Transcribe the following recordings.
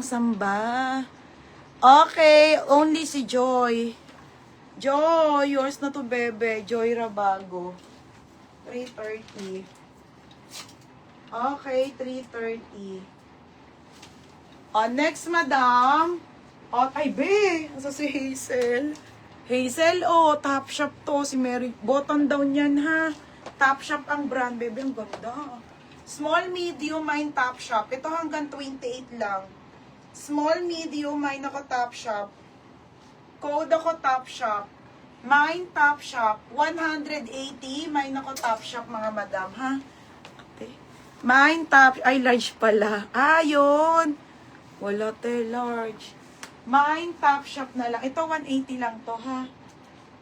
samba. Okay, only si Joy. Joy, yours na to, bebe. Joy Rabago. 330. Okay, 330. Next, madam. Ay, be. Asa si Hazel? Hazel, top shop to. Si Mary. Button down yan, ha. Top shop ang brand, bebe. Ang ganda. Small, medium, mine top shop. Ito hanggang 28 lang. Small, medium, mine ako top shop. Code ako top shop. Mine top shop. 180. Mine ako top shop, mga madam, ha. Mine top. Ay, large pala. Yun. Wala te, large. Mine top shop na lang. Ito, 180 lang to, ha.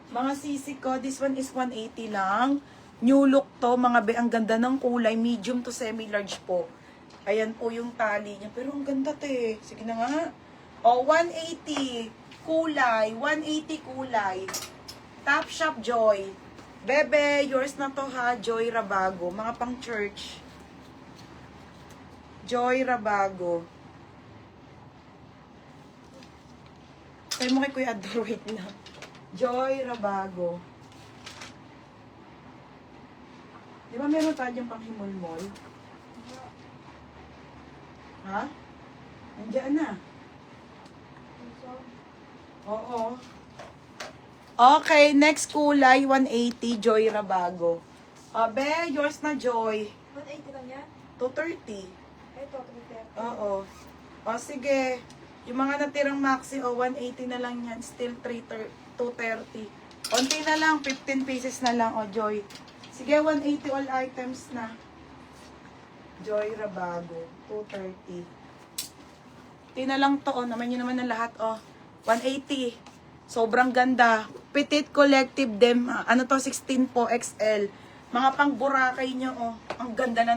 Mga sisi ko, this one is 180 lang. New look to, mga be. Ang ganda ng kulay. Medium to semi-large po. Ayan po yung tali niya. Pero ang ganda, te. Sige na nga. 180. Kulay. 180 kulay. Top shop, Joy. Bebe, yours na to, ha. Joy Rabago. Mga pang church. Joy Rabago. Tayo mo kay Kuya Ador, wait lang. Joy Rabago. Di ba meron tayo yung panghimol-mol? Ha? Nandiyan na. Oo. Okay, next kulay, 180, Joy Rabago. Be, yours na, Joy. 180 lang yan? 230. Ito, 330. Oo. Sige. Yung mga natirang maxi, 180 na lang yan. Still 230. Konti na lang, 15 pieces na lang, Joy. Sige, 180 all items na. Joy Rabago, 230. Tina lang to, naman yun naman ang lahat, 180. Sobrang ganda. Petite Collective Dem, 16 po, XL. Mga pang Boracay nyo, ang ganda ng